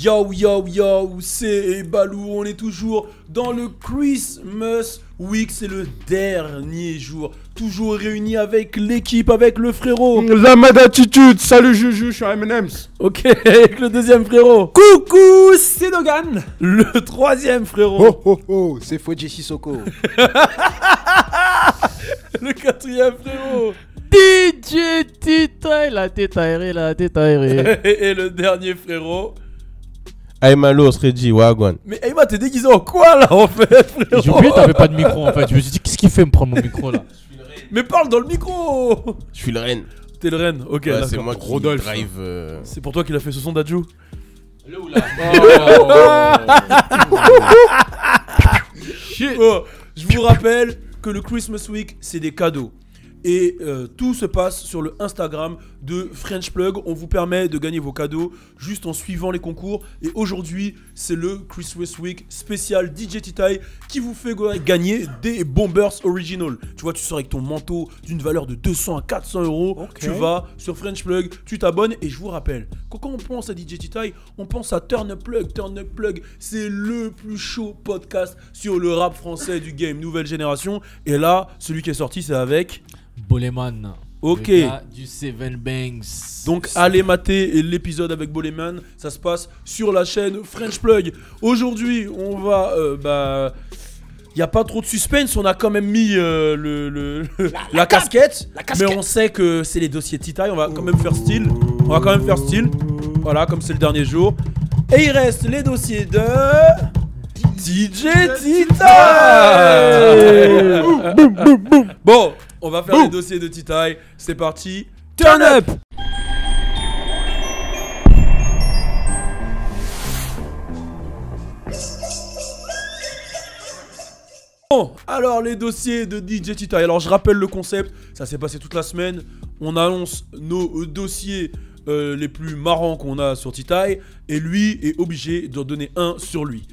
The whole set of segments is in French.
Yo yo yo, c'est Balou, on est toujours dans le Christmas Week, c'est le dernier jour. Toujours réunis avec l'équipe, avec le frérot. La mad attitude, salut Juju, je suis un M&M's. Ok, avec le deuxième frérot. Coucou, c'est Dogan. Le troisième frérot. Oh oh oh, c'est Fodji Sissoko. Le quatrième frérot. DJ Tita, la tête aérée, la tête aérée. Et le dernier frérot. Aymalo, Sredji, Wagwan. Mais Ayma, t'es déguisé en quoi là en fait, frérot? J'ai oublié, t'avais pas de micro en fait. Je me suis dit, qu'est-ce qu'il fait me prendre mon micro là? Mais parle dans le micro. Je suis le reine. T'es le reine, ok. Ouais, c'est d'accord. moi qui Rodolphe. drive. C'est pour toi qu'il a fait ce son d'Adju. Le ou là. Oh, je vous rappelle que le Christmas Week, c'est des cadeaux. Et tout se passe sur le Instagram de French Plug. On vous permet de gagner vos cadeaux juste en suivant les concours. Et aujourd'hui, c'est le Christmas Week spécial DJ Titaï qui vous fait gagner des Bombers Original. Tu vois, tu sors avec ton manteau d'une valeur de 200 à 400 euros. Okay. Tu vas sur French Plug, tu t'abonnes. Et je vous rappelle, quand on pense à DJ Titaï, on pense à Turn Up Plug. Turn Up Plug, c'est le plus chaud podcast sur le rap français du game, nouvelle génération. Et là, celui qui est sorti, c'est avec... Boleman. Ok. Le gars du Seven Banks. Donc allez mater l'épisode avec Boleman, ça se passe sur la chaîne French Plug. Aujourd'hui, on va il n'y a pas trop de suspense, on a quand même mis la casquette, mais on sait que c'est les dossiers Titaï, on va quand même faire style. Voilà, comme c'est le dernier jour. Et il reste les dossiers de DJ Titaï. Bon, on va faire les dossiers de Titaï. C'est parti. Turn up. Bon, alors les dossiers de DJ Titaï. Alors je rappelle le concept, ça s'est passé toute la semaine. On annonce nos dossiers les plus marrants qu'on a sur Titaï. Et lui est obligé d'en donner un sur lui.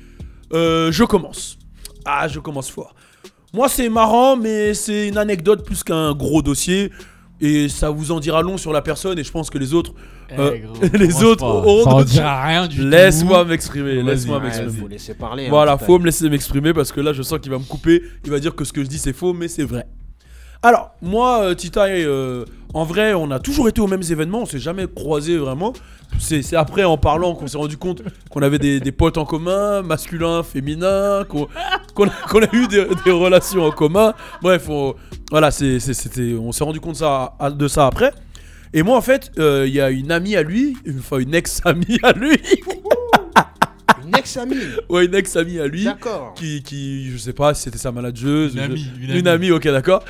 Je commence. Ah, je commence fort. Moi, c'est marrant, mais c'est une anecdote plus qu'un gros dossier. Et ça vous en dira long sur la personne. Et je pense que les autres... les autres auront... Ça en dira rien du tout. Laisse-moi m'exprimer. Laisse-moi m'exprimer. Faut laisser parler. Voilà, faut me laisser m'exprimer parce que là, je sens qu'il va me couper. Il va dire que ce que je dis, c'est faux, mais c'est vrai. Alors, moi, Titaï, en vrai, on a toujours été aux mêmes événements. On s'est jamais croisés vraiment. C'est après, en parlant, qu'on s'est rendu compte qu'on avait des potes en commun, masculins, féminins, qu'on a eu des relations en commun. Bref, voilà, on s'est rendu compte de ça après. Et moi, en fait, il y a une amie à lui, enfin une ex-amie à lui. Une ex-amie. Ouais, une ex-amie à lui. D'accord. Qui, je sais pas si c'était sa manageuse. Une amie. Ok, d'accord.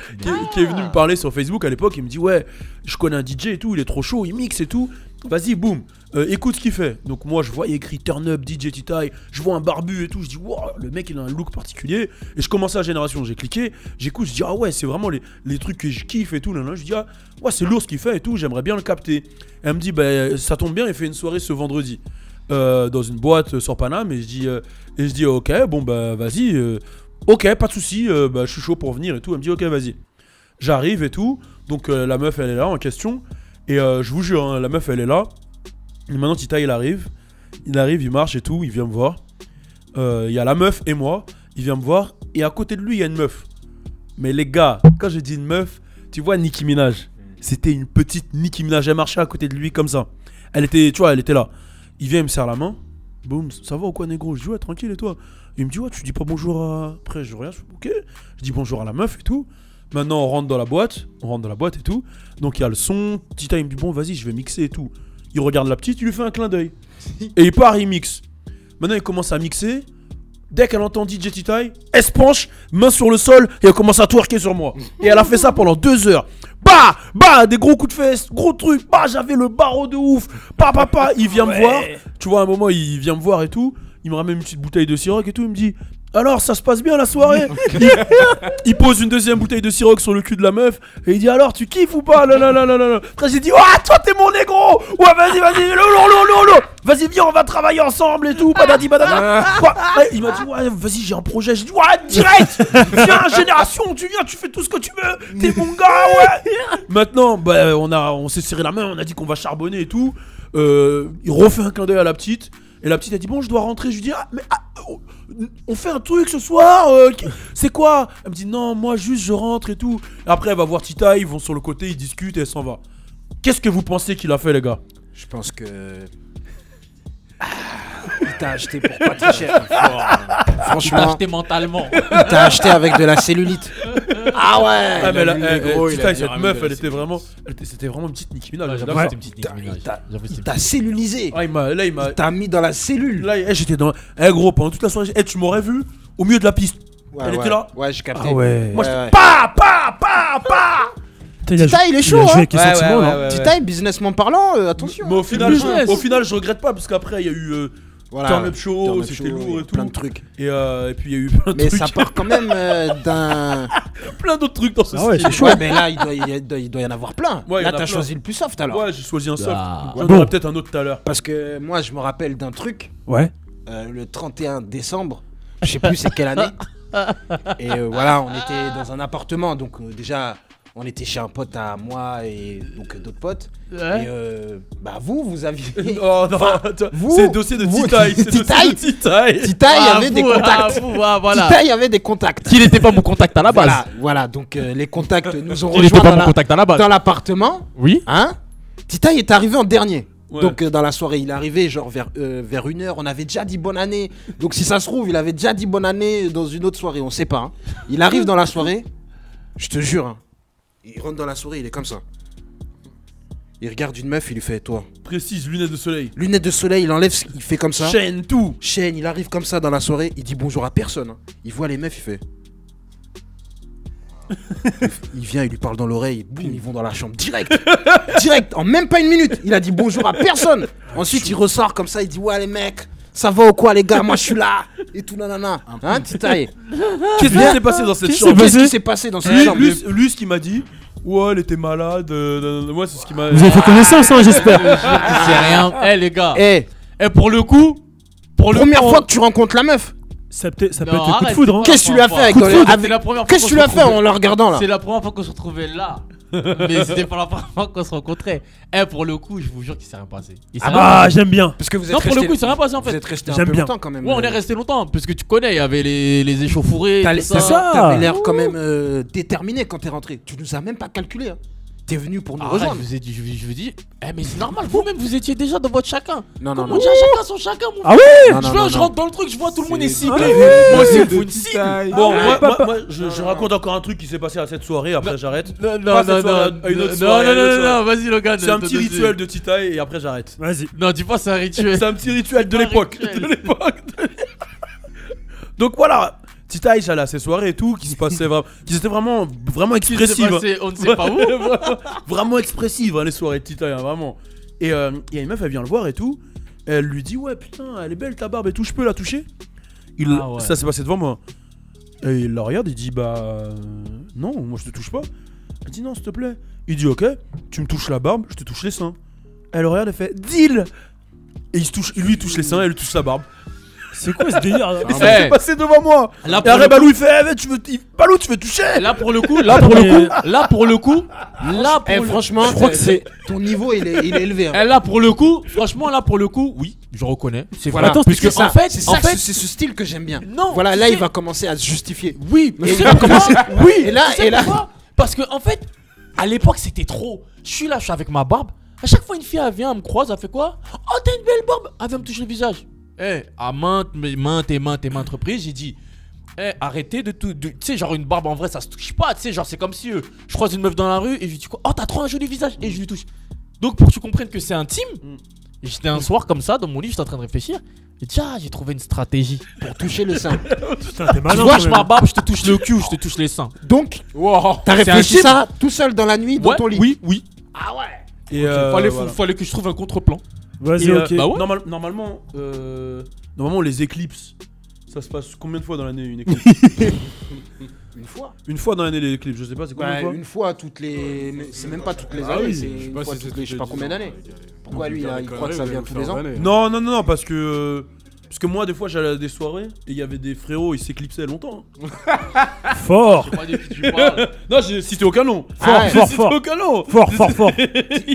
Qui est venue me parler sur Facebook à l'époque. Il me dit, ouais, je connais un DJ et tout, il est trop chaud, il mixe et tout. Vas-y, boum. Écoute ce qu'il fait. Donc, moi, je voyais écrit Turn Up, DJ Titaï. Je vois un barbu et tout. Je dis, wow, le mec, il a un look particulier. Et je commençais à Génération. J'ai cliqué. J'écoute. Je dis, ah ouais, c'est vraiment les trucs que je kiffe et tout. Là, là. Je dis, ah ouais, c'est lourd ce qu'il fait et tout. J'aimerais bien le capter. Elle me dit, bah, ça tombe bien. Il fait une soirée ce vendredi. Dans une boîte sur Paname. Et je dis, ok, bon, bah, vas-y. Ok, pas de souci. Bah, je suis chaud pour venir et tout. Elle me dit, ok, vas-y. J'arrive et tout. Donc, la meuf, elle est là en question. Et je vous jure, hein, la meuf, elle est là. Et maintenant, Titaï, il arrive, il marche et tout, il vient me voir. Il y a la meuf et moi, il vient me voir. Et à côté de lui, il y a une meuf. Mais les gars, quand je dis une meuf, tu vois Nicki Minaj. C'était une petite Nicki Minaj. Elle marchait à côté de lui comme ça. Elle était, tu vois, elle était là. Il vient, il me serre la main. Boum, ça va ou quoi, négro? Je dis, ouais, tranquille, et toi? Il me dit, ouais, tu dis pas bonjour à... Après, je regarde, je fais, ok. Je dis bonjour à la meuf et tout. Maintenant, on rentre dans la boîte et tout. Donc, il y a le son. Tita, il me dit, bon, vas-y, je vais mixer et tout. Il regarde la petite, il lui fait un clin d'œil. Et il part, il mixe. Maintenant, il commence à mixer. Dès qu'elle entend DJ Titaï, elle se penche, main sur le sol, et elle commence à twerker sur moi. Et elle a fait ça pendant 2 heures. Bah, des gros coups de fesses, gros trucs. Bah, j'avais le barreau de ouf. Papa, il vient me voir. Tu vois, à un moment, il vient me voir et tout. Il me ramène une petite bouteille de Ciroc et tout. Il me dit, alors, ça se passe bien la soirée? Il pose une deuxième bouteille de Ciroc sur le cul de la meuf. Et il dit, alors, tu kiffes ou pas? Après, j'ai dit, ah, toi, t'es mon négro. Ouais, vas-y, lolo. Vas-y, viens, on va travailler ensemble et tout. Badadi, badada. Ouais, il m'a dit, ouais, vas-y, j'ai un projet. J'ai dit, ouais, direct. Viens, Génération, tu viens, tu fais tout ce que tu veux. T'es mon gars, ouais. Maintenant, bah, on s'est serré la main, on a dit qu'on va charbonner et tout. Il refait un clin d'œil à la petite. Et la petite, elle dit, bon, je dois rentrer. Je lui dis, ah, mais on fait un truc ce soir. C'est quoi? Elle me dit, non, moi, juste, je rentre et tout. Et après, elle va voir Tita, ils vont sur le côté, ils discutent et elle s'en va. Qu'est-ce que vous pensez qu'il a fait, les gars? Je pense que. Il t'a acheté pour pas très cher. Tu t'as Franchement, acheté mentalement. il t'a acheté avec de la cellulite. Ah ouais. Ah, mais Tita, cette meuf, elle était vraiment. C'était vraiment une petite Nicki Minaj. J'avoue, D'accord. c'était une petite Nicki Minaj. J'avoue, c'était Il une t'a petite- cellulisé. Ah, il m'a. T'as mis dans la cellule. Là, j'étais dans. Gros, pendant toute la soirée, tu m'aurais vu au milieu de la piste. Ouais, Elle ouais. était là. Ouais, j'ai capté. Ah ouais. Moi, Ouais, j'étais ouais. pa. Tita, il est chaud, Il a joué hein. avec les sentiments, là. ouais. Tita, businessment parlant, attention. Mais au final, business. je regrette pas parce qu'après, il y a eu Turn Up Show, Turn Up c'était Show, lourd et tout. plein de trucs. Et puis, il y a eu plein de Mais trucs. ça part quand même d'un. plein d'autres trucs dans ce Ah ouais, style. c'est chaud. Ouais, mais là, il doit y en avoir plein. Ouais, il y Là, en a t'as plein. choisi le plus soft alors. Ouais, j'ai choisi un soft. Ah. J'en Bon. aurai peut-être un autre tout à l'heure. Parce que moi, je me rappelle d'un truc. Ouais. Le 31 décembre, je sais plus c'est quelle année. Et voilà, on était dans un appartement, donc déjà, on était chez un pote à moi et donc d'autres potes. Ouais. Et bah vous aviez. Oh non, vous- c'est le dossier de vous- Titaï. C'est le dossier Titaï. de Titaï. Tita, il y Ah, avait des vous, contacts. ah, vous, ah, voilà. Tita, il y avait des contacts. Qui n'était pas mon contact à la base. Voilà, donc les contacts nous ont Qui n'était rejoints pas mon contact à la base. dans l'appartement. Oui. Hein Tita est arrivé en dernier. Ouais. Donc dans la soirée, il est arrivé genre vers 1h, on avait déjà dit bonne année. Donc si ça se trouve, il avait déjà dit bonne année dans une autre soirée, on sait pas. Hein. Il arrive dans la soirée, je te jure, hein, il rentre dans la soirée, il est comme ça. Il regarde une meuf, il lui fait toi. Précise, lunettes de soleil. Lunettes de soleil, il enlève, il fait comme ça. Chaîne, tout. Chaîne, il arrive comme ça dans la soirée, il dit bonjour à personne. Hein. Il voit les meufs, il fait. Il vient, il lui parle dans l'oreille, boum, ils vont dans la chambre direct. Direct, en même pas une minute. Il a dit bonjour à personne. Ensuite, il ressort comme ça, il dit ouais les mecs, ça va ou quoi les gars, moi je suis là. Et tout nanana. Hein, Titaï. Qu'est-ce qui s'est passé dans cette Qu'est-ce chambre? Qu'est-ce qui s'est passé dans cette chambre Lui, ce qu'il m'a dit, ouais, elle était malade. Moi, c'est ce qu'il m'a. Vous avez fait connaissance, hein, j'espère. C'est rien. Eh les gars. Eh, Pour le coup. première fois que tu rencontres la meuf, Ça peut être Non, le coup de arrête, foudre. Hein. qu'est-ce que tu lui as fait avec Coup de foudre, avec- c'est la première fois Qu'est-ce que tu qu'on lui as se fait en retrouvait. le regardant là C'est la première fois qu'on se retrouvait là. Mais c'était pas la première fois qu'on se rencontrait. Pour le coup, je vous jure qu'il s'est rien passé. Il s'est Ah rien bah, passé. j'aime bien. Parce que vous êtes Non, pour le restés- coup, il s'est rien passé en Vous fait. êtes resté un J'aime peu bien. longtemps quand même. Ouais, on est resté longtemps. Parce que tu connais, il y avait les échauffourées. T'as tout les- ça. ça. T'avais l'air quand même déterminé quand t'es rentré. Tu nous as même pas calculé. Hein. T'es venu pour nous Arrête, rejoindre. je vous dis, mais c'est normal, vous-même vous étiez déjà dans votre chacun. Non, non, Comment non. dire, chacun son chacun, mon Ah ouais. Non, je non, viens, non, je non. rentre dans le truc, je vois tout le monde est ciblé. Ouais. Moi aussi, il faut une cible. Bon, Ah, moi, je raconte encore un truc qui s'est passé à cette soirée, après j'arrête. Non, Pas cette soirée, à une autre soirée, non, vas-y, Logan. C'est un petit rituel de Tita et après j'arrête. Vas-y. Non, dis pas c'est un rituel. C'est un petit rituel de Un l'époque. rituel. De l'époque. Donc voilà, Tita j'allait à ces soirées et tout, qui se passaient qui étaient vraiment Qui s'est expressives. passé, on ne sait pas où. Vraiment expressives, hein, les soirées de Tita, hein, vraiment. Et il y a une meuf, elle vient le voir et tout. Elle lui dit ouais putain, elle est belle ta barbe et tout, je peux la toucher? Ah ouais. Ça s'est passé devant moi. Et il la regarde, il dit bah non, moi je te touche pas. Elle dit non s'il te plaît. Il dit ok, tu me touches la barbe, je te touche les seins. Elle regarde, elle fait deal. Et lui il touche les seins, elle lui touche la barbe. C'est quoi ce délire là Et ça s'est passé devant moi. Là, Et pour après le Balou il fait Balou tu veux toucher? Là pour le coup, Franchement, je crois que c'est- ton niveau il est élevé. Hein. là pour le coup, oui, je reconnais. C'est Voilà, vrai. Attends, Puisque c'est ça, en fait, c'est ce style que j'aime bien. Non, Voilà, tu là sais- il va commencer à se justifier. oui, Mais tu il sais va pourquoi commencer. Oui, Et là, tu sais et là. pourquoi Parce que en fait, à l'époque, c'était trop. Je suis avec ma barbe. À chaque fois, une fille elle vient, elle me croise, elle fait quoi? Oh, t'as une belle barbe. Elle vient me toucher le visage. À maintes reprises, j'ai dit. Arrêtez de tout. Tu sais, genre une barbe en vrai, ça se touche pas. Tu sais, genre c'est comme si je croise une meuf dans la rue et je lui dis quoi? Oh, t'as trop un joli visage. Et je lui touche. Donc, pour que tu comprennes que c'est intime, et j'étais un soir comme ça, dans mon lit, j'étais en train de réfléchir. Et tiens, j'ai trouvé une stratégie. Pour toucher le sein. Putain, t'es Tu malin. vois, quand je même. ma barbe, je te touche le cul, je te touche les seins. Donc, Wow. t'as C'est réfléchi intime. ça tout seul dans la nuit dans Ouais, ton lit. Oui. Ah ouais. Et Fallait que je trouve un contre-plan. Vas-y, Et, ok. bah ouais. Normalement, les éclipses, ça se passe combien de fois dans l'année une éclipse? Une fois. Une fois dans l'année l'éclipse, je sais pas, c'est combien de fois? Une fois toutes les. mais c'est même pas toutes les Ah années, oui, c'est je sais une pas fois si toutes c'est les je sais pas toutes les combien 10 ans. d'années. Pourquoi lui là, il croit que ça vient tous les ans? Non, parce que Parce que moi, des fois, j'allais à des soirées et il y avait des frérots, ils s'éclipsaient longtemps. Fort. Je sais pas de qui tu parles. Non, j'ai cité aucun nom. Fort, ouais. J'ai fort, cité fort. aucun nom. Fort.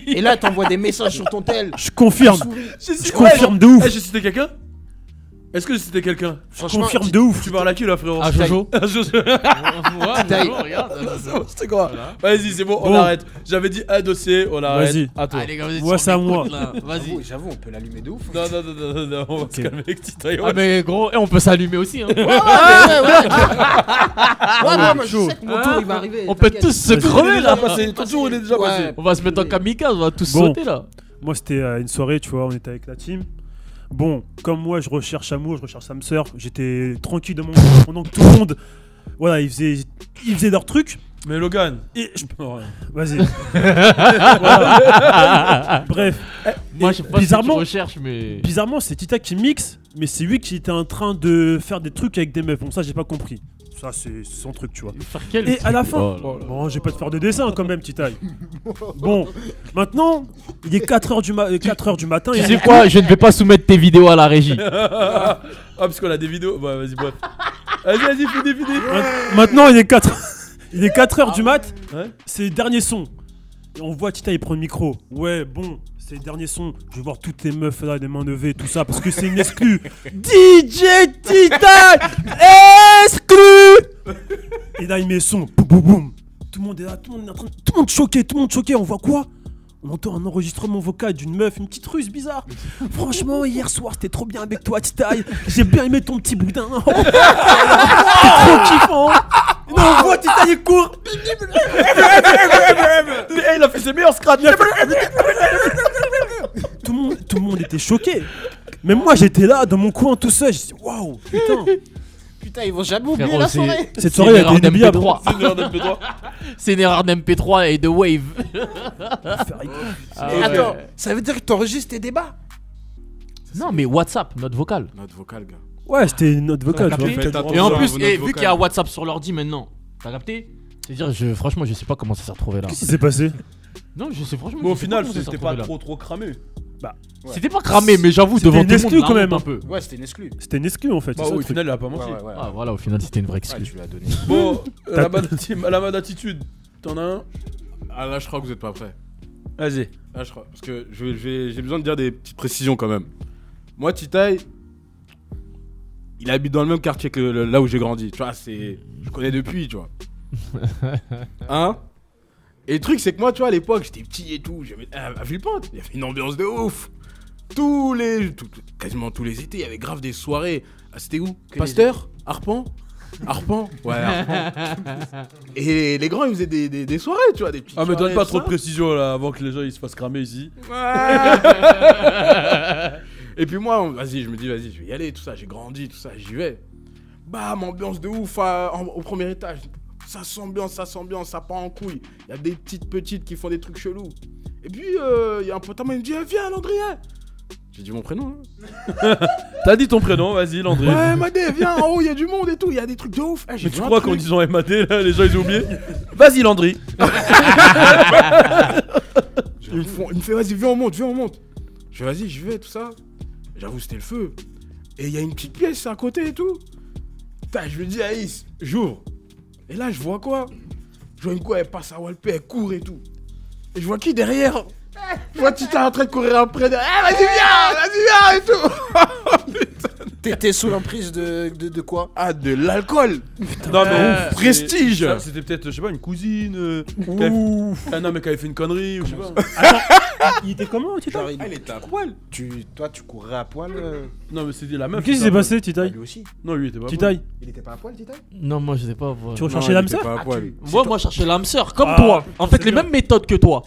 Et là, t'envoies des messages sur ton tel. Je confirme. Je confirme de ouf. J'ai cité quelqu'un. Est-ce que j'ai cité quelqu'un? Je confirme de ouf. Tu parles à qui là, frérot? Ah, Jojo. Ah, Jojo. Taille. Regarde. C'était quoi? Voilà. Vas-y, c'est bon, on Bon. arrête. J'avais dit un dossier, on arrête. Vas-y. À toi. Ah, les gars, vous êtes Moi, sur c'est à mes moi. côtes, là. Vas-y. J'avoue, on peut l'allumer de ouf. Non, on va se calmer avec Titaï. Ah, mais gros, on peut s'allumer aussi. Hein. Ouais, moi je sais que mon tour il va arriver. On peut t'inquiète. tous se Il est crever déjà là. passé. Ton tour, il est déjà Ouais. passé. On va se mettre en kamikaze, on va tous Bon. sauter là. Moi, c'était une soirée, tu vois, on était avec la team. Bon, comme moi, je recherche amour, je recherche âme sœur. J'étais tranquille de mon coin pendant que tout le monde, voilà, ils faisaient leur truc. Mais Logan. Et Non, vas-y. Voilà. Bref, Moi, je sais pas bizarrement- ce que tu recherches, mais. bizarrement, c'est Tita qui mixe, mais c'est lui qui était en train de faire des trucs avec des meufs. Bon, ça, j'ai pas compris. Ça, c'est son truc, tu vois. Faire quel Et à la fin, Oh là là. bon, je vais pas te faire de dessin quand même, Titaï. Bon, maintenant, il est 4h du matin. Tu et sais quoi, je ne vais pas soumettre tes vidéos à la régie. Ah, parce qu'on a des vidéos. Bah, vas-y, bref. Vas-y, finis. Maintenant, il est 4h du mat. Ouais. C'est le dernier son. Et on voit Tita, il prend le micro. Ouais, bon, c'est le dernier son. Je vais voir toutes les meufs là, les mains levées, tout ça, parce que c'est une exclue. DJ Tita exclu. Et là, il met son. Boum, boum, boum. Tout le monde est là, tout le monde est en train, tout le monde choqué. On voit quoi? On entend un enregistrement vocal d'une meuf, une petite ruse bizarre. Franchement, hier soir, c'était trop bien avec toi, Titaï. J'ai bien aimé ton petit boudin. T'es trop kiffant. Et là, on voit Titaï, il court. Il a fait ses meilleurs scratchs. Tout le monde était choqué. Même moi, j'étais là, dans mon coin, tout seul. J'ai dit, waouh, putain. Putain, ils vont jamais oublier Frérot, la c'est- soirée. Cette c'est soirée, une elle erreur était inoubliable. d'MP3. C'est une heure d'MP3. C'est une erreur d'MP3 et de Wave. Et attends, ça veut dire que t'enregistres tes débats? Non, mais WhatsApp, note vocale. Notre vocal, gars. Ouais, c'était une note vocale. T'as tu vois. capté Faites Et en attention à plus, vos notes vu qu'il y a vocales. WhatsApp sur l'ordi maintenant, t'as capté? C'est-à-dire, franchement, je sais pas comment ça s'est retrouvé là. Qu'est-ce qui s'est passé? Non, je sais franchement. Bon, au je sais final, comment ça s'est c'était retrouvé pas là. trop cramé. C'était pas cramé, mais j'avoue, C'était devant une tout le monde, exclue, la quand honte même. un peu. Ouais, c'était une exclue. C'était une exclue en fait. Bah, c'est ça, au le truc. final, il a pas menti. Ah, voilà, au final, c'était une vraie Ouais, excuse. tu l'as donné. Bon, la mode attitude. T'en as un? Ah là, je crois que vous êtes pas prêts. Vas-y. Là, je crois. Parce que j'ai besoin de dire des petites précisions quand même. Moi, Titaï, il habite dans le même quartier que là où j'ai grandi. Tu vois, je connais depuis, tu vois. Hein? Et le truc, c'est que moi, tu vois, à l'époque, j'étais petit et tout. À Villepinte, il y avait une ambiance de ouf. Quasiment tous les étés, il y avait grave des soirées. Ah, c'était où? Pasteur? Harpan? Ouais, Harpan. Et les grands, ils faisaient des soirées, tu vois, des petites Ah, mais donne soirées, pas tout trop de ça. précision là avant que les gens ils se fassent cramer ici. Et puis moi, je me dis, vas-y, je vais y aller, tout ça, j'ai grandi, tout ça, j'y vais. Bam, ambiance de ouf au premier étage. Ça s'ambiance, ça part en couille. Il y a des petites qui font des trucs chelous. Et puis, il y a un pote à moi, il me dit, viens, Landrien. J'ai dit mon prénom. Hein. T'as dit ton prénom, vas-y, Landry. Ouais, MAD, viens, en haut, il y a du monde et tout, il y a des trucs de ouf. Mais tu crois qu'en disant MAD, là, les gens ils ont oublié? Vas-y, Landry. Il me fait, vas-y, viens, on monte. Je fais, vas-y, j'y vais, tout ça. J'avoue, c'était le feu. Et il y a une petite pièce à côté et tout. Putain, je lui dis, Aïs, j'ouvre. Et là, je vois quoi? Je vois une quoi, elle passe à Walpé, elle court et tout. Et je vois qui derrière? Je vois Tita en train de courir après. Vas-y, viens et tout. T'étais sous l'emprise de quoi? Ah, de l'alcool. Non, mais prestige. Ça, c'était peut-être, je sais pas, une cousine. Ah non, mais qui avait fait une connerie, ou je sais pas. Il était comment, Tita? Genre, Elle était à poil. toi, tu courais à poil. Non, mais c'était la meuf. Qu'est-ce qui s'est passé, Titaï? Lui aussi. Non, lui il était pas. Titaï, Il était pas à poil, Titaï? Non, moi, je sais pas. tu recherchais l'âme sœur? Pas à poil. Moi, je cherchais l'âme sœur, comme Ah, toi. En fait, c'est les bien. mêmes méthodes que toi.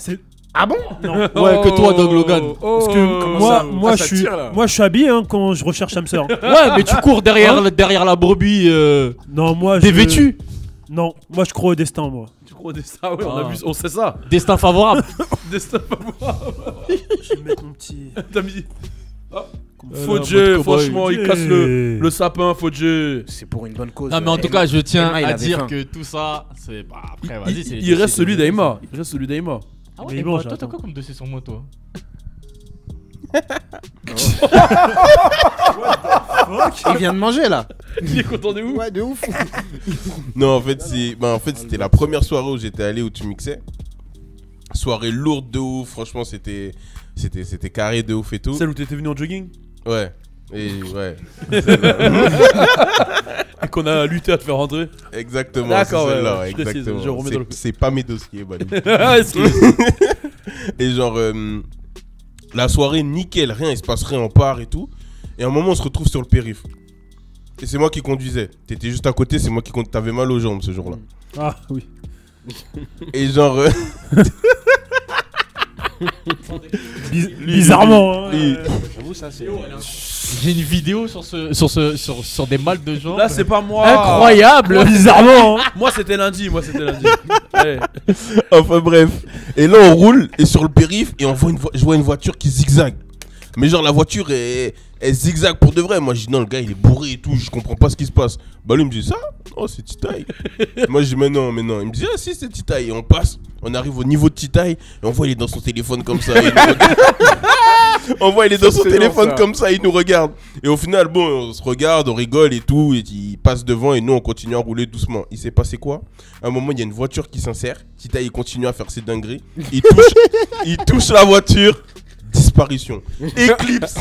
Ah bon? Non. Ouais, que toi, Dog Logan. Parce que moi, ça je suis, tire, là. moi, je suis habillé hein, quand je recherche âme sœur. Ouais, mais tu cours derrière la brebis Non, moi, dévêtue. Non, moi, je crois au destin, moi. Tu crois au destin? Ouais, on a Ah. vu, on sait ça. Destin favorable. Destin favorable. Je vais mettre mon petit. T'as mis. Voilà, Faut mode Dieu, cowboy. franchement, il casse le sapin, faut Dieu. C'est pour une bonne cause. Non, mais en tout Emma- cas, je tiens Emma, il à avait dire faim. que tout ça, c'est. Bah, après, vas-y, c'est. Il reste celui d'Aïma. Il reste celui d'Aïma. Ah ouais, Mais bon, bon, toi, t'as j'attends. quoi comme dossier sur moi, toi? Il vient de manger là. Il est content de ouf. Ouais, de ouf. Non, en fait, c'était la première soirée où j'étais allé où tu mixais. Soirée lourde de ouf, franchement, c'était carré de ouf et tout. Celle où t'étais venu en jogging Ouais. Et ouais. et qu'on a lutté à te faire rentrer. Exactement. D'accord, c'est celle-là, ouais, je précise, exactement. je remets dans le coup. C'est pas mes dossiers, Balou. Excuse. Et genre, la soirée, nickel, rien, il se passe rien, on part et tout. Et à un moment, on se retrouve sur le périph'. Et c'est moi qui conduisais. T'étais juste à côté, c'est moi qui conduisais. T'avais mal aux jambes ce jour-là. Ah oui. Et genre, Bizarrement. Hein, J'avoue, ça c'est. J'ai une vidéo sur des mal de jambes. Là, c'est pas moi. Incroyable. Bizarrement. Hein. Moi, c'était lundi. Allez. enfin bref. Et là, on roule, et sur le périph', et on voit je vois une voiture qui zigzague. Mais genre, la voiture, elle zigzague pour de vrai. Moi, je dis non, le gars, il est bourré et tout, je comprends pas ce qui se passe. Bah, lui, il me dit ça. Oh, c'est Titaï. Moi, je dis mais non. Il me dit ah, si, c'est Titaï. Et on passe, on arrive au niveau de Titaï, et on voit, il est dans son téléphone comme ça. On voit, il est dans son téléphone comme ça, il nous regarde. Et au final, bon, on se regarde, on rigole et tout, et il passe devant, et nous, on continue à rouler doucement. Il s'est passé quoi? À un moment, il y a une voiture qui s'insère. Titaï, il continue à faire ses dingueries. Il touche la voiture. Disparition. Éclipse.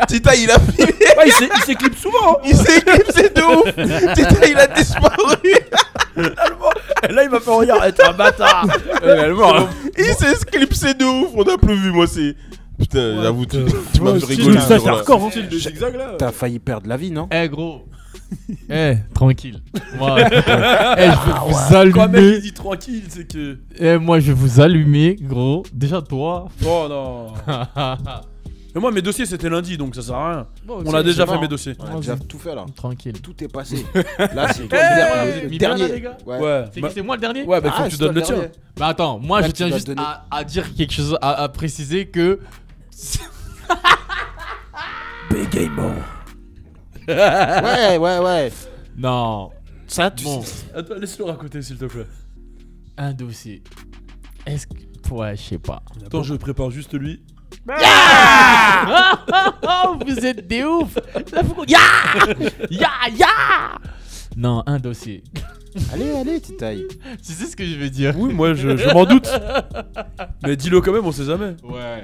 Tita, il a filé. Ouais, il s'éclipse souvent. Hein. Il s'est éclipsé de ouf. Tita, il a disparu. Et là, il m'a fait regarder. T'es un bâtard. Il s'est éclipsé de ouf. On a plus vu, moi, c'est. Putain, j'avoue, tu m'as fait rigoler. Ça, c'est hardcore. Hein. Le zigzag là. T'as failli perdre la vie, non? Eh gros. Tranquille. Moi, je vais vous Quand mec, allumer. il dit tranquille, c'est que. Moi, je vais vous allumer, gros. Déjà, toi. Oh non. Mais moi, mes dossiers, c'était lundi, donc ça sert à rien. Bon, On a déjà fait mort. mes dossiers. On a déjà tout fait là. Tranquille. Tout est passé. Là, c'est toi vous êtes le mis bien, là, dernier. les gars Ouais. C'est Bah, c'est moi le dernier ouais, bah faut Ah, que tu c'est toi donnes le tien. dernier. Bah attends, moi Là, je tu tiens dois juste donner. à dire quelque chose, à préciser que. Big game mort. Ouais. Non. Ça, tu Bon, sais. Attends, laisse-le raconter, s'il te plaît. un dossier. Est-ce que. Ouais, je sais pas. Attends, je prépare juste lui. Vous êtes des ouf. Là, faut qu'on- Ya Non, un dossier. Allez, Titaï. Tu sais ce que je veux dire? Oui, moi, je m'en doute. Mais dis-le quand même, on sait jamais. Ouais.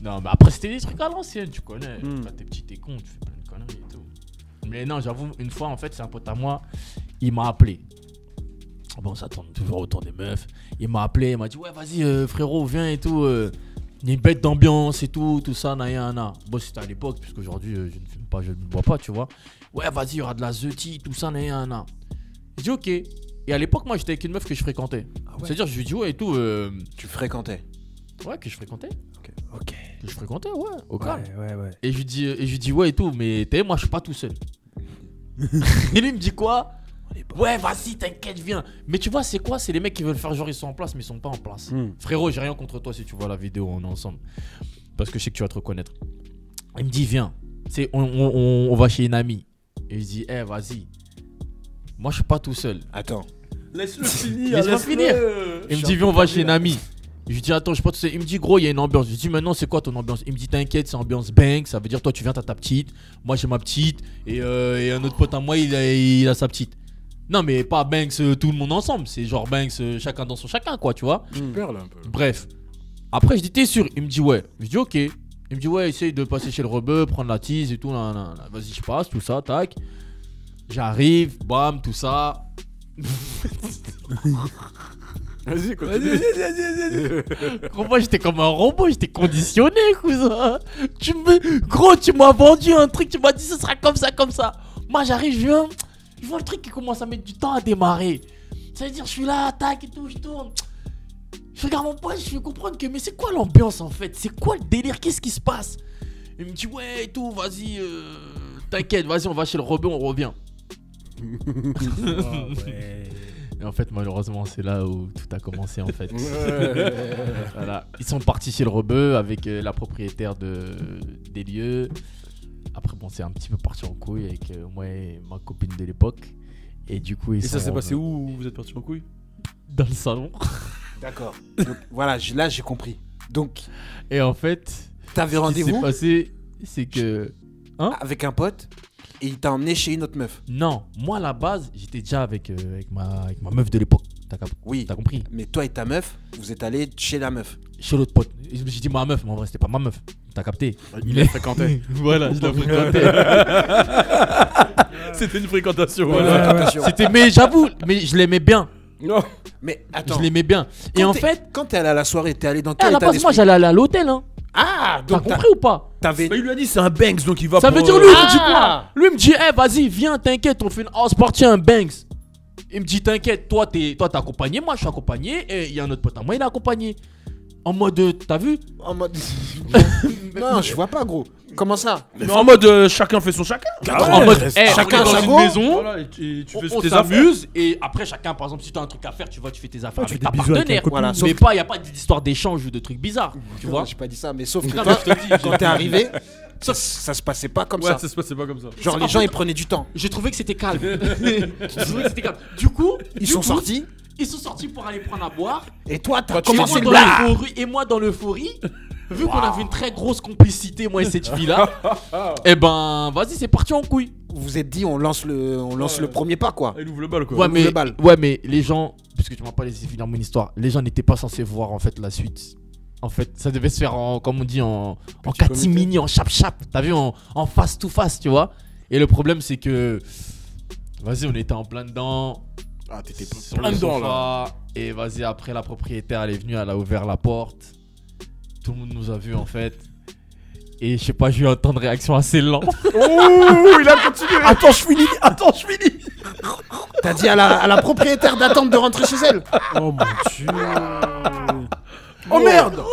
Non, mais après, c'était des trucs à l'ancienne, tu connais. Quand t'es petit, t'es con, tu fais plein de conneries et tout. Mais non, j'avoue, une fois, en fait, c'est un pote à moi, il m'a appelé. Bon, ça tourne toujours autour des meufs. Il m'a appelé, il m'a dit, ouais, vas-y, frérot, viens et tout. Il y a une bête d'ambiance et tout ça, na. Bon, c'était à l'époque, puisqu'aujourd'hui, je ne fume pas, je ne bois pas, tu vois. Ouais, vas-y, il y aura de la zeti, tout ça, na. J'ai dit, ok. Et à l'époque, moi, j'étais avec une meuf que je fréquentais. C'est-à-dire, je lui dis, ouais, et tout. Tu fréquentais. Ouais, que je fréquentais. Ok. Que je fréquentais, ouais, au calme. Ouais. Et je lui dis ouais et tout, mais t'es moi je suis pas tout seul. Et lui il me dit quoi? Ouais, vas-y, t'inquiète, viens. Mais tu vois, c'est quoi? C'est les mecs qui veulent faire genre ils sont en place, mais ils sont pas en place. Frérot, j'ai rien contre toi si tu vois la vidéo, on est ensemble. Parce que je sais que tu vas te reconnaître. Il me dit viens, on va chez une amie. Et je dis vas-y. Moi je suis pas tout seul. Attends. Laisse-le finir. Laisse-moi finir. Il me dit viens, on va chez une amie. Je lui dis attends, je sais pas tout ça. Il me dit gros, il y a une ambiance. Je lui dis maintenant c'est quoi ton ambiance? Il me dit t'inquiète, c'est ambiance bang. Ça veut dire toi tu viens, t'as ta petite. Moi j'ai ma petite. Et un autre pote à moi il a sa petite. Non mais pas Banks tout le monde ensemble. C'est genre Banks chacun dans son chacun quoi, tu vois. Je perds là un peu. Bref. Après je dis t'es sûr? Il me dit ouais. Je dis ok. Il me dit ouais, essaye de passer chez le rebeu, prendre la tease et tout. Vas-y je passe, tout ça, tac. J'arrive, bam, tout ça. Vas-y, continue. Moi j'étais comme un robot, j'étais conditionné cousin. Gros tu m'as vendu un truc, tu m'as dit ce sera comme ça. Moi j'arrive, je vois le truc qui commence à mettre du temps à démarrer. Ça veut dire je suis là, tac et tout, je tourne. Je regarde mon pote, je vais comprendre que mais c'est quoi l'ambiance en fait? C'est quoi le délire? Qu'est-ce qui se passe? Il me dit ouais et tout, vas-y, t'inquiète, vas-y on va chez le rebeu, on revient. Et en fait, malheureusement, c'est là où tout a commencé en fait. Voilà. Ils sont partis chez le rebeu avec la propriétaire des lieux. Après, bon, c'est un petit peu parti en couille avec moi et ma copine de l'époque. Et du coup, Et ça s'est passé où? Vous êtes partis en couille? Dans le salon. D'accord. Donc, voilà, là j'ai compris. Donc, Et en fait, t'avais ce qui s'est rendez-vous passé, c'est que. avec un pote. et il t'a emmené chez une autre meuf. Non, moi à la base, j'étais déjà avec ma meuf de l'époque. Oui. T'as compris? Mais toi et ta meuf, vous êtes allés chez la meuf. Chez l'autre pote. J'ai dit ma meuf, mais en vrai, c'était pas ma meuf. T'as capté? Il l'a fréquenté. Voilà, je l'ai fréquenté. C'était une fréquentation. Voilà. Fréquentation. Mais j'avoue, mais je l'aimais bien. Non. Mais attends. Je l'aimais bien. Et en fait, quand t'es allé à la soirée, t'es allé dans à quel la état base, moi d'esprit? j'allais aller à l'hôtel. Hein. Ah, T'as donc compris ou pas? t'avais. Bah, il lui a dit c'est un Banks donc il va Ça pour, veut dire lui, il me dit Ah. quoi? Lui, il me dit, vas-y, viens, t'inquiète, on fait une house party, un Banks. Il me dit, t'inquiète, toi t'es accompagné, moi je suis accompagné, et il y a un autre pote à moi, il est accompagné. En mode, t'as vu? En mode. Non, je vois pas, gros. Comment ça? Mais en mode chacun fait son chacun. En mode, chacun on est dans sa une go. maison, Voilà, et tu fais on tes affaires. s'amuse, et après chacun, par exemple, si t'as un truc à faire, tu fais tes affaires tu avec fais ta des bisous avec partenaire. un copain. Voilà, Mais sauf il n'y a pas d'histoire d'échange ou de trucs bizarres, tu vois? J'ai pas dit ça, mais sauf que Non, toi, mais je te dis, quand t'es arrivé, ça se passait pas comme Ouais, ça. ça se passait pas comme ça. Genre, les gens, ils prenaient du temps. J'ai trouvé que c'était calme. J'ai trouvé que c'était calme. Du coup, Ils sont sortis, Ils sont sortis pour aller prendre à boire. et toi, t'as Et moi, commencé le dans blah. l'euphorie- et moi dans l'euphorie, vu qu'on avait une très grosse complicité, moi et cette fille-là, et ben vas-y, c'est parti en couille. Vous vous êtes dit, on lance le premier pas, quoi. Il ouvre le bal quoi. Ouais, mais les gens, puisque tu m'as pas laissé finir mon histoire, les gens n'étaient pas censés voir en fait la suite. En fait, ça devait se faire en, comme on dit, en catimini, en chap-chap. T'as vu, en face to face, tu vois. Et le problème, c'est que, vas-y, on était en plein dedans. Ah, t'étais Sur plein le dedans sofa, là. et vas-y, après la propriétaire elle est venue, elle a ouvert la porte. Tout le monde nous a vus en fait. Et je sais pas, j'ai eu un temps de réaction assez lent. Oh, il a continué. Attends, je finis. T'as dit à la propriétaire d'attendre de rentrer chez elle. Oh mon dieu. Oh merde.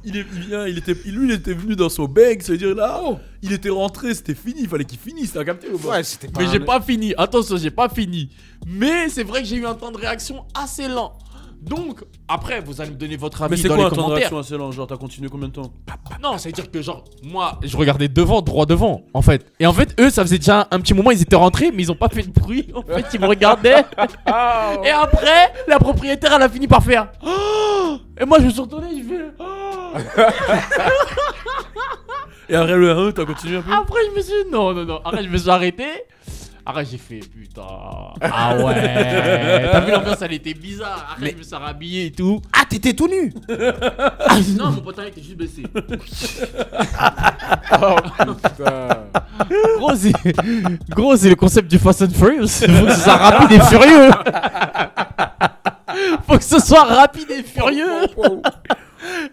Lui, il était venu dans son bag, ça veut dire là, il était rentré, c'était fini, il fallait qu'il finisse, t'as capté ou pas? Ouais, c'était pas. Mais j'ai pas fini, attention, j'ai pas fini. Mais c'est vrai que j'ai eu un temps de réaction assez lent. Donc, après, vous allez me donner votre avis Mais c'est dans quoi les un temps de commentaires. réaction assez lent? Genre, t'as continué combien de temps? Non, ça veut dire que genre, moi, je regardais devant, droit devant, en fait. Et en fait, eux, ça faisait déjà un petit moment, ils étaient rentrés, mais ils ont pas fait de bruit. En fait, ils me regardaient. Et après, la propriétaire, elle a fini par faire. Oh. Et moi, je me suis retourné, je fais. Oh. Et après le 1, t'as continué un peu? Après, je me suis. Non. Après, je me suis arrêté. Après, j'ai fait putain. Ah ouais. T'as vu, l'ambiance, elle était bizarre. Après, Mais- je me suis rhabillé et tout. Ah, t'étais tout nu. Non, mon pote était juste baissé. Gros, c'est le concept du Fast and Furious. Faut que ce soit rapide et furieux. Faut que ce soit rapide et furieux.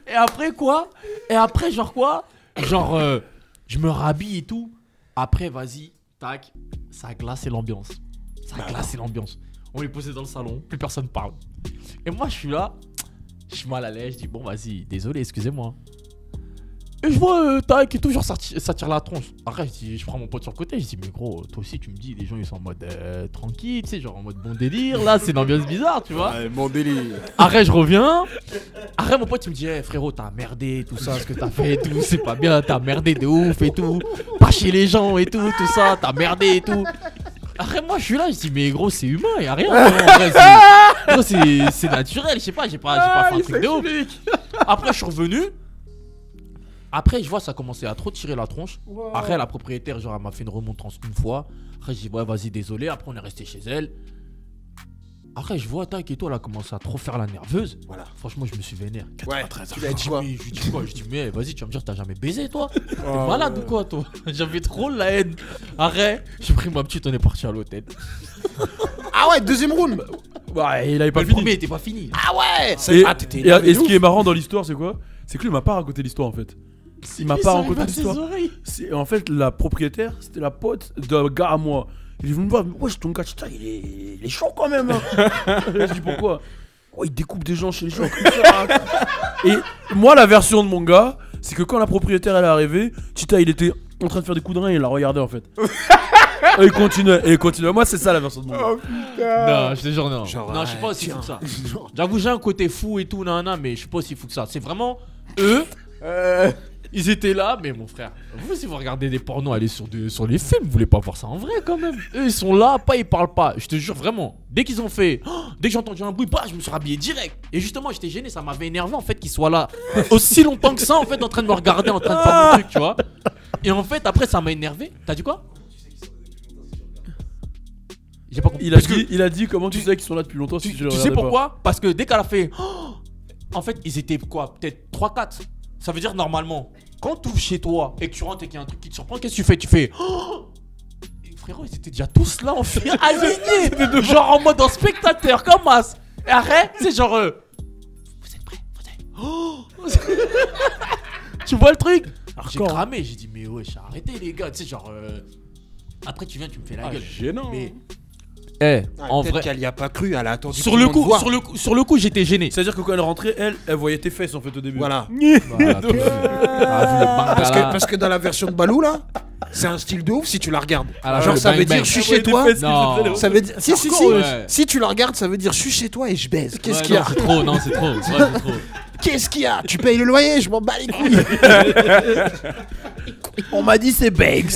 Et après quoi? Et après, genre quoi? Genre, je me rhabille et tout. Après, vas-y, tac, ça a glacé l'ambiance. Ça a glacé l'ambiance. On est posé dans le salon, plus personne parle. Et moi, je suis là, je suis mal à l'aise, je dis bon, vas-y, désolé, excusez-moi. Et je vois, tac et tout, genre ça tire la tronche. Après, je prends mon pote sur le côté, je dis mais gros, toi aussi, tu me dis, les gens ils sont en mode tranquille, tu sais, genre en mode bon délire. Là, c'est une ambiance bizarre, tu vois. Ouais, mon délire. Après, je reviens. Après, mon pote, il me dit, frérot, t'as merdé, tout ça, ce que t'as fait et tout, c'est pas bien, t'as merdé de ouf et tout. Pas chez les gens et tout ça, t'as merdé et tout. Après, moi, je suis là, je dis, mais gros, c'est humain, y'a rien. En vrai, gros, c'est naturel, je sais pas, j'ai pas fait un truc de ouf. Après, je suis revenu. Après, je vois, ça commençait à trop tirer la tronche. Après, la propriétaire, genre, elle m'a fait une remontrance une fois. Après, je dis, ouais, vas-y, désolé. Après, on est resté chez elle. Après, je vois, tac et tout, elle a commencé à trop faire la nerveuse. Voilà. Franchement, je me suis vénère. Ouais, tu l'as dit quoi? Mais je lui dis quoi? Je dis, mais vas-y, tu vas me dire, t'as jamais baisé, toi? T'es malade ou quoi, toi? J'avais trop la haine. Arrête, j'ai pris ma petite, on est parti à l'hôtel. Ah ouais, deuxième round. Ouais, il avait pas Le fini. premier était pas fini. Ah ouais. Et, Ah, t'étais et énervé de ce qui ouf. est marrant dans l'histoire, c'est quoi? C'est que lui, il m'a pas raconté l'histoire en fait. Il m'a pas raconté ses l'histoire. oreilles. En fait, la propriétaire, c'était la pote d'un gars à moi. Il est venu me voir, wesh, ton gars, putain, il est chaud quand même. Hein. Je dis pourquoi? Oh, il découpe des gens chez les gens comme ça. Et moi, la version de mon gars, c'est que quand la propriétaire elle est arrivée, Tita il était en train de faire des coups de rein et il la regardait en fait. Et il continuait. Moi, c'est ça la version de mon gars. Non, je te jure, non. Genre, Non, je suis pas aussi tiens. fou que ça. J'avoue, j'ai un côté fou et tout, nan, mais je suis pas aussi fou que ça. C'est vraiment eux. Ils étaient là, mais mon frère, vous si vous regardez des pornos, allez sur les films, vous voulez pas voir ça en vrai quand même. Eux ils sont là, pas ils parlent pas. Je te jure vraiment. Dès qu'ils ont fait, dès que j'ai entendu un bruit, bah je me suis rhabillé direct. Et justement j'étais gêné, ça m'avait énervé en fait qu'ils soient là aussi longtemps que ça en fait en train de me regarder, en train de faire mon truc, tu vois. Et en fait après ça m'a énervé. T'as dit quoi? J'ai pas compris. Il a dit comment tu sais qu'ils sont là depuis longtemps si Tu je le sais regardais pas. pourquoi? Parce que dès qu'elle a fait. En fait, ils étaient quoi? Peut-être 3-4. Ça veut dire normalement, quand tu ouvres chez toi et que tu rentres et qu'il y a un truc qui te surprend, qu'est-ce que tu fais? Tu fais. Et frérot, ils étaient déjà tous là, alignés. Genre en mode en spectateur, comme Mas. Et après, c'est genre. Vous êtes prêts? Tu vois le truc? J'ai Hardcore. cramé, j'ai dit, mais wesh, arrêtez les gars. Tu sais, genre. Après, tu viens, tu me fais la gueule. Gênant. Mais. Ah, En peut-être vrai. qu'elle y a pas cru, elle a attendu. Sur que le tout monde coup, voit. sur le coup, j'étais gêné. C'est-à-dire que quand elle rentrait, elle voyait tes fesses en fait au début. Voilà. Voilà, t'as vu. Ah, vu le bangala. Parce que dans la version de Balou là, c'est un style de ouf si tu la regardes. Ah, Genre le ça bang veut bang. dire je suis Elle voyait chez tes toi. fesses, Non. ils étaient- Ça veut dire si Ouais. si tu la regardes, ça veut dire je suis chez toi et je baise. Qu'est-ce Ouais, qu'il y a? non, c'est trop, non, c'est trop. Ouais, c'est trop. Qu'est-ce qu'il y a? Tu payes le loyer, je m'en bats les couilles. On m'a dit c'est Banks.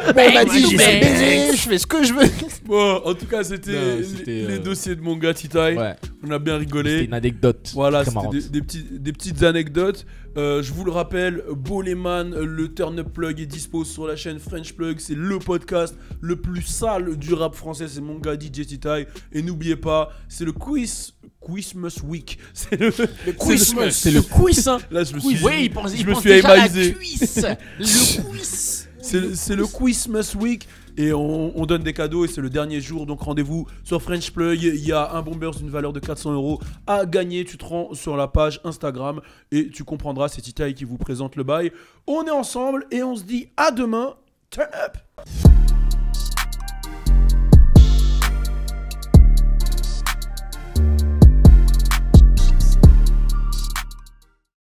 On m'a dit j'ai fait baiser, je fais ce que je veux. Bon, en tout cas, c'était Non, c'était, les dossiers de mon gars Titaï. Ouais. On a bien C'était rigolé. une anecdote. Voilà, très c'était marrante. des petites anecdotes. Je vous le rappelle, Boleman, le Turn Up Plug est dispo sur la chaîne French Plug. C'est le podcast le plus sale du rap français. C'est mon gars DJ Titaï. Et n'oubliez pas, c'est le Quizmas Week. C'est le Quizmas. C'est le quiz, hein. Là, je me suis, Oui, il pense, je il me pense suis déjà à la émaillé. cuisse. Le quiz. C'est le Quizmas Week et on donne des cadeaux et c'est le dernier jour, donc rendez-vous sur French Plug. Il y a un bomber d'une valeur de 400 € à gagner. Tu te rends sur la page Instagram et tu comprendras, c'est Titaï qui vous présente le bail. On est ensemble et on se dit à demain. Turn up.